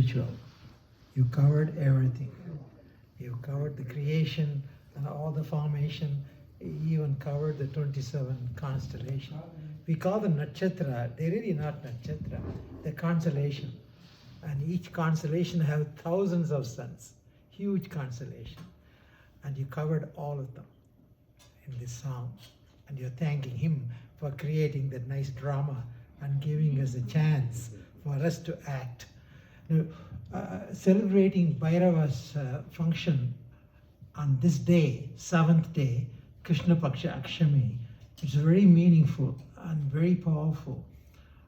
spiritual. You covered everything. You covered the creation and all the formation. You even covered the 27 constellation. We call them nakshatra. They're really not nakshatra. They're constellation. And each constellation has thousands of suns. Huge constellation. And you covered all of them in this song. And you're thanking him for creating that nice drama and giving us a chance for us to act. Now, celebrating Bhairava's function on this day, 7th day, Krishna Paksha Ashtami, it's very meaningful and very powerful.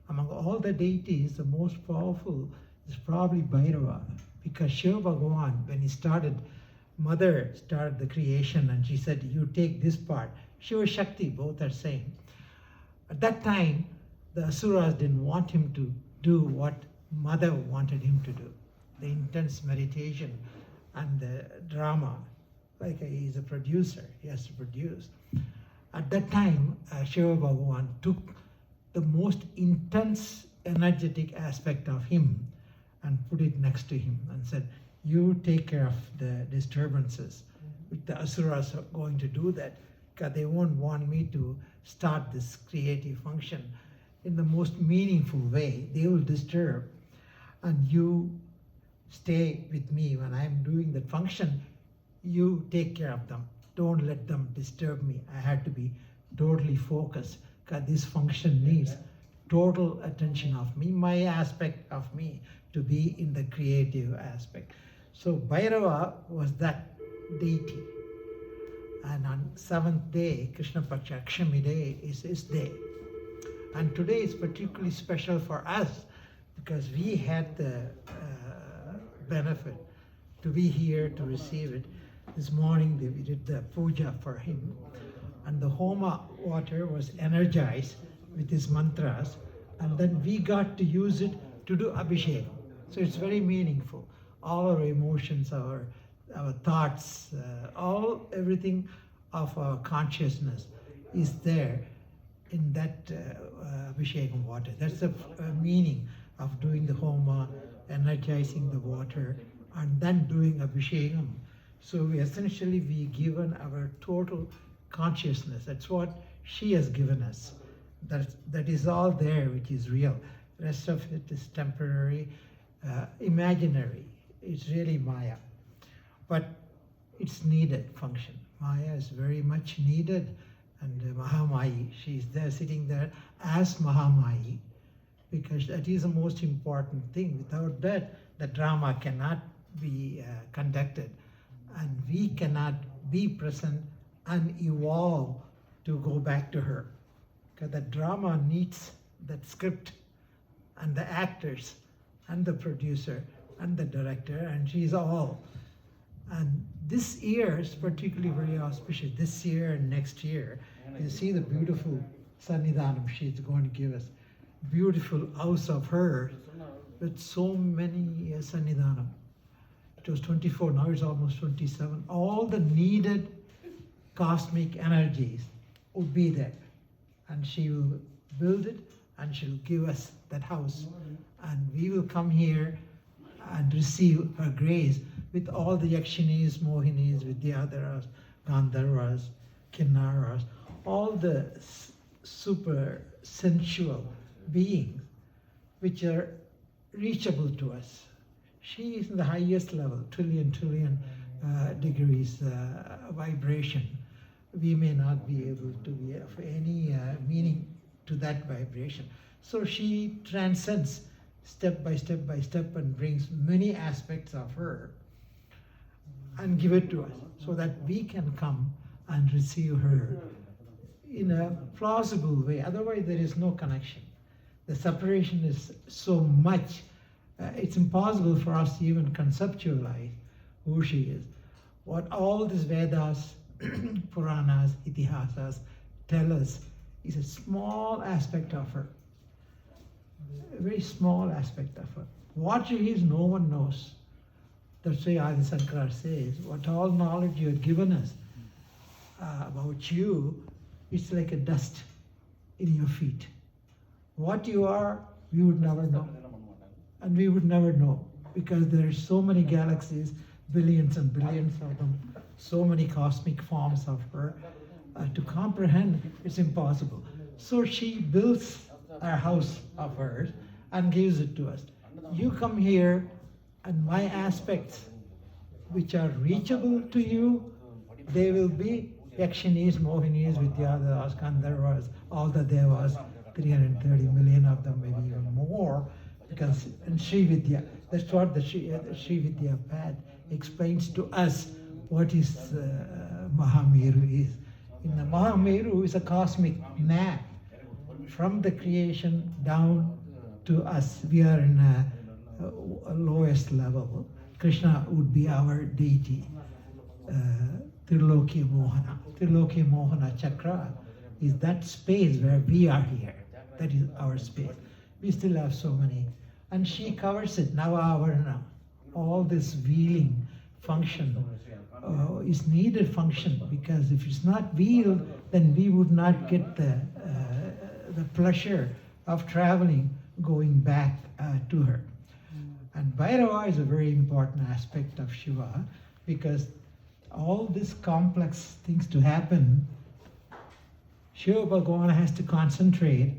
Among all the deities, the most powerful is probably Bhairava, because Shiva Bhagavan, when he started, Mother started the creation and she said, you take this part. Shiva Shakti, both are same. At that time, the Asuras didn't want him to do what Mother wanted him to do. The intense meditation and the drama, like he's a producer, he has to produce. At that time, Shiva Bhagavan took the most intense, energetic aspect of him and put it next to him and said, you take care of the disturbances. The Asuras are going to do that because they won't want me to start this creative function in the most meaningful way. They will disturb. And you stay with me when I'm doing that function. You take care of them. Don't let them disturb me. I had to be totally focused because this function needs total attention of me, my aspect of me, to be in the creative aspect. So Bhairava was that deity. And on 7th day, Krishna Paksha Ashtami day is his day. And today is particularly special for us because we had the benefit to be here to receive it. This morning we did the puja for him, and the homa water was energized with his mantras, and then we got to use it to do abhishek. So it's very meaningful. All our emotions, our thoughts, everything of our consciousness is there in that abhishekam water. That's the meaning of doing the homa, energizing the water, and then doing abhishekam. So we given our total consciousness. That's what she has given us. That is all there, which is real. The rest of it is temporary, imaginary. It's really Maya. But it's needed function. Maya is very much needed. And Mahamayi, she's there sitting there as Mahamayi, because that is the most important thing. Without that, the drama cannot be conducted. And we cannot be present and evolve to go back to her. Because the drama needs that script and the actors and the producer and the director, and she's all. And this year is particularly very auspicious. This year and next year, you see the beautiful Sannidhanam she's going to give us. Beautiful house of her with so many Sannidhanam. It was 24, now it's almost 27. All the needed cosmic energies will be there. And she will build it and she'll give us that house. And we will come here and receive her grace with all the Yakshinis, Mohinis, Vidyadharas, Gandharvas, Kinnaras, all the super sensual beings which are reachable to us. She is in the highest level, trillion degrees vibration. We may not be able to be of any meaning to that vibration. So she transcends step by step by step and brings many aspects of her and give it to us so that we can come and receive her in a plausible way. Otherwise, there is no connection. The separation is so much, it's impossible for us to even conceptualize who she is. What all these Vedas, Puranas, Itihasas tell us is a small aspect of her. A very small aspect of her. What she is, no one knows. That's why Adi Sankara says, what all knowledge you have given us about you, it's like a dust in your feet. What you are, we would never know. And we would never know. because there are so many galaxies, billions and billions of them, so many cosmic forms of her. To comprehend, it's impossible. So she builds a house of hers and gives it to us. You come here, and my aspects, which are reachable to you, they will be Yakshinis, Mohinis, Vidyadas, Gandharvas, all the Devas, 330 million of them, maybe even more, because in Sri Vidya, that's what the Sri Vidya path explains to us what is Mahameru is. In the Mahameru is a cosmic map from the creation down to us. We are in a lowest level. Krishna would be our deity. Trilokya Mohana. Trilokya Mohana Chakra is that space where we are here. That is our space. We still have so many. And she covers it, Navavarana. All this wheeling function is needed function, because if it's not wheeled, then we would not get the pleasure of traveling, going back to her. And Bhairava is a very important aspect of Shiva, because all these complex things to happen, Shiva Bhagavan has to concentrate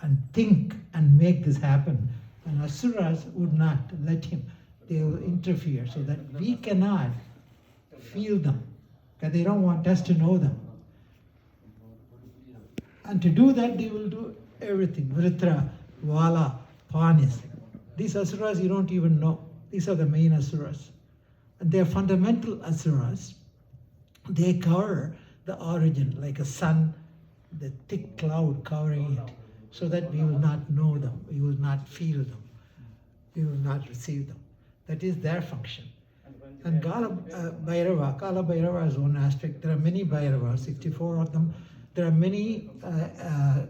and think and make this happen. And Asuras would not let him. They will interfere so that we cannot feel them, because they don't want us to know them. And to do that, they will do everything. Vritra, Vala, Panis. These Asuras you don't even know. These are the main Asuras. And they are fundamental Asuras. They cover the origin, like a sun, the thick cloud covering it, so that we will not know them, we will not feel them, we will not receive them. That is their function. And Kalabhairava is one aspect. There are many Bhairavas, 64 of them. There are many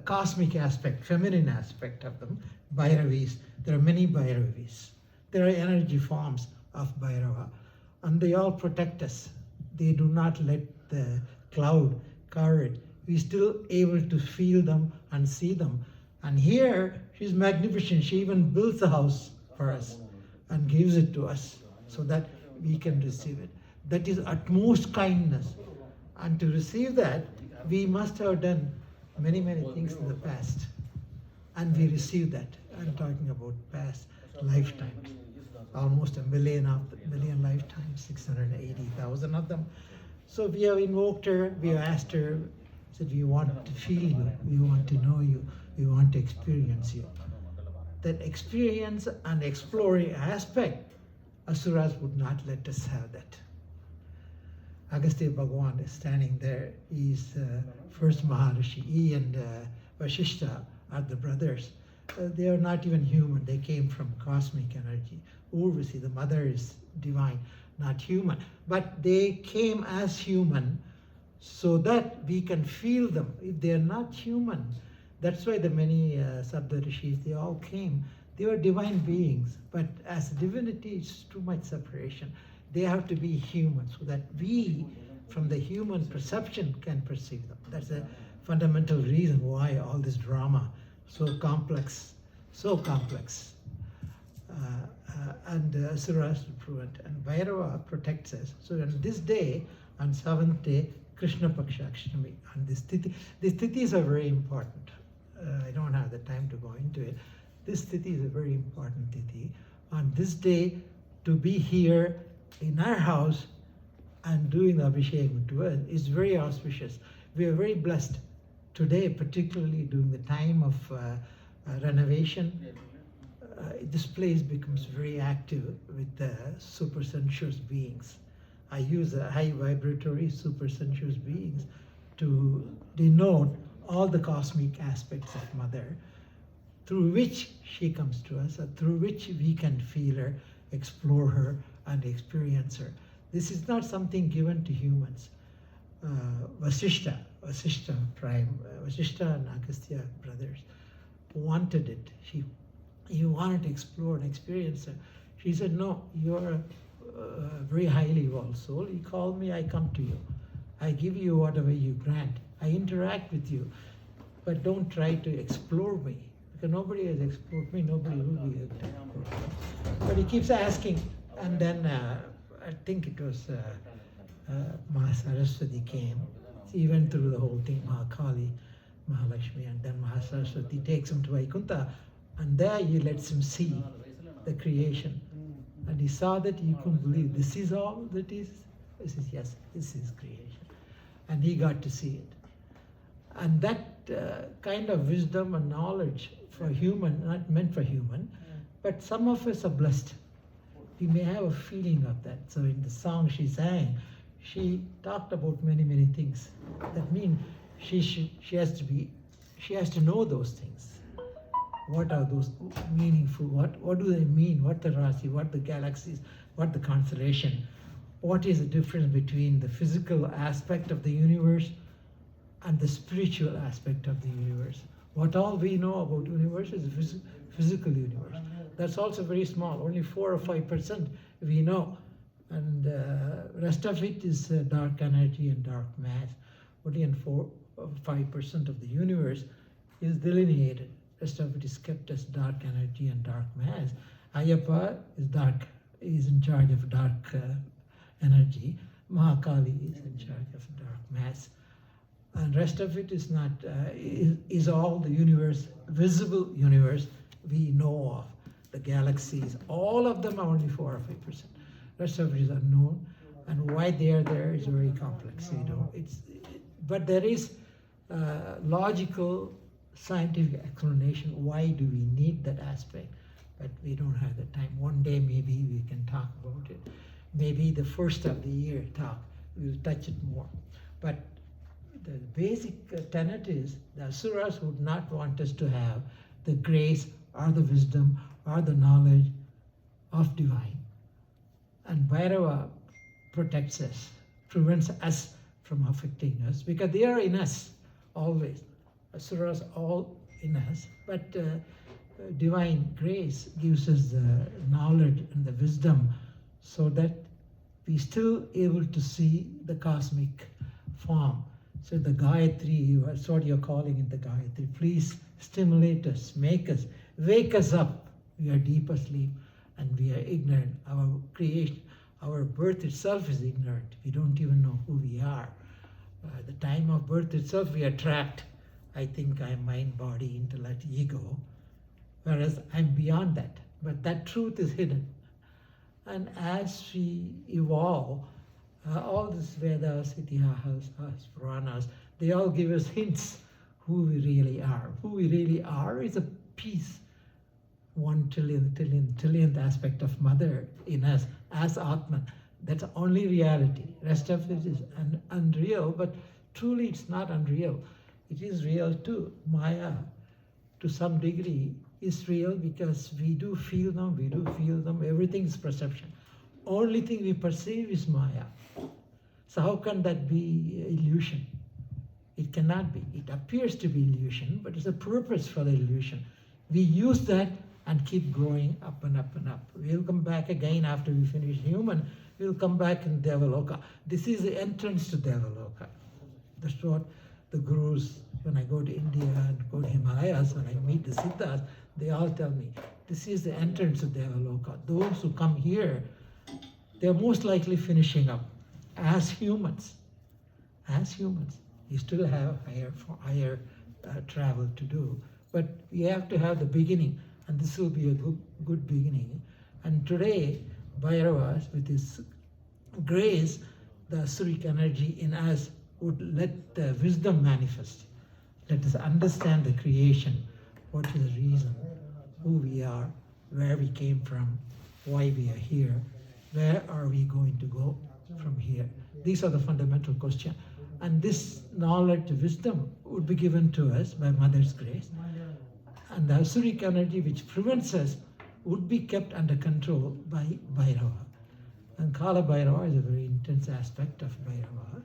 cosmic aspect, feminine aspect of them, Bhairavis. There are many Bhairavis. There are energy forms of Bhairava. And they all protect us. They do not let the cloud cover it. We're still able to feel them and see them. And here, she's magnificent. She even builds a house for us and gives it to us so that we can receive it. That is utmost kindness. And to receive that, we must have done many, many things in the past. And we receive that. I'm talking about past lifetimes. Almost a million lifetimes, 680,000 of them. So we have invoked her, we have asked her, said, we want to feel you, we want to know you, we want to experience you. That experience and exploring aspect, Asuras would not let us have that. Agastya Bhagavan is standing there. He's first Maharishi. He and Vasishta are the brothers. They are not even human. They came from cosmic energy. Urvasi, the mother, is divine, not human. But they came as human so that we can feel them. If they are not human, that's why the many Sabdarishis, they all came. They were divine beings, but as divinity, it's too much separation. They have to be human so that we, from the human perception, can perceive them. That's a fundamental reason why all this drama, so complex, and Asuras to prevent. And Bhairava protects us. So on this day, on 7th day, Krishna Paksha Ashtami, and these tithis are very important. I don't have the time to go into it. This tithi is a very important tithi. On this day, to be here in our house and doing the Abhishek to us is very auspicious. We are very blessed today, particularly during the time of renovation. This place becomes very active with the super-sensuous beings. I use high vibratory super-sensuous beings to denote all the cosmic aspects of Mother, through which she comes to us, through which we can feel her, explore her, and experience her. This is not something given to humans. Vasishta prime, Vasishta and Agastya brothers wanted it. He wanted to explore and experience her. She said, no, you're a very highly evolved soul. You call me, I come to you. I give you whatever you grant. I interact with you, but don't try to explore me. Because nobody has explored me, nobody will be able to explore me. But he keeps asking, and then I think it was Mahasaraswati came. He went through the whole thing, Mahakali, Mahalakshmi, and then Mahasaraswati takes him to Vaikuntha, and there he lets him see the creation. And he saw that he couldn't believe, this is all that is? He says, yes, this is creation. And he got to see it. And that kind of wisdom and knowledge for human, not meant for human, but some of us are blessed. We may have a feeling of that. So in the song she sang, she talked about many, many things. That means she has to know those things. What are those meaningful? What do they mean? What the Rasi, what the galaxies, what the constellation? What is the difference between the physical aspect of the universe and the spiritual aspect of the universe? What all we know about the universe is the physical universe. That's also very small, only 4 or 5% we know. And rest of it is dark energy and dark mass. Only 4 or 5% of the universe is delineated. Rest of it is kept as dark energy and dark mass. Ayyappa is dark, is in charge of dark energy. Mahakali is in charge of dark mass. And rest of it is not, is all the universe, visible universe we know of. The galaxies, all of them are only 4 or 5%. Rest of it is unknown. And why they are there is very complex. But there is logical, scientific explanation why do we need that aspect, but we don't have the time. One day maybe we can talk about it. Maybe the first of the year talk, we'll touch it more. But the basic tenet is the Asuras would not want us to have the grace or the wisdom or the knowledge of divine. And Bhairava protects us, prevents us from affecting us, because they are in us always. Asuras all in us, but divine grace gives us the knowledge and the wisdom so that we still able to see the cosmic form. So the Gayatri, that's what you're calling it, the Gayatri. Please stimulate us, make us, wake us up. We are deep asleep and we are ignorant. Our creation, our birth itself is ignorant. We don't even know who we are. The time of birth itself, we are trapped. I think I'm mind, body, intellect, ego, whereas I'm beyond that. But that truth is hidden. And as we evolve, all these Vedas, Itihasas, Puranas, they all give us hints who we really are. Who we really are is a piece, 1 trillionth aspect of Mother in us as Atman. That's only reality. Rest of it is unreal, but truly it's not unreal. It is real too. Maya, to some degree, is real because we do feel them, everything is perception. Only thing we perceive is Maya. So how can that be illusion? It cannot be. It appears to be illusion, but it's a purpose for the illusion. We use that and keep growing up and up and up. We'll come back again after we finish human. We'll come back in Devaloka. This is the entrance to Devaloka. That's what the gurus, when I go to India and go to Himalayas, when I meet the Siddhas, they all tell me, this is the entrance to Devaloka. Those who come here, they're most likely finishing up as humans. As humans. You still have higher travel to do, but we have to have the beginning, and this will be a good beginning. And today, Bhairava, with his grace, the Asuric energy in us would let the wisdom manifest. Let us understand the creation, what is the reason, who we are, where we came from, why we are here, where are we going to go from here. These are the fundamental questions. And this knowledge, wisdom would be given to us by Mother's grace. And the Asuric energy which prevents us would be kept under control by Bhairava. And Kalabhairava is a very intense aspect of Bhairava.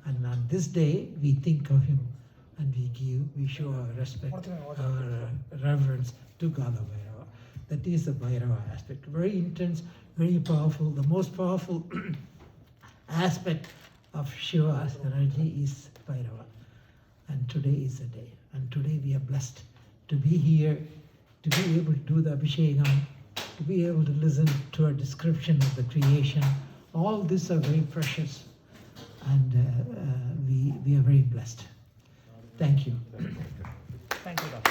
And on this day, we think of him and we show our respect, our reverence to Kalabhairava. That is the Bhairava aspect. Very intense, very powerful. The most powerful aspect of Shiva's energy is Bhairava. And today is the day. And today we are blessed to be here, to be able to do the Abhishekam, to be able to listen to a description of the creation. All these are very precious, and we are very blessed. Thank you. Thank you, Doctor.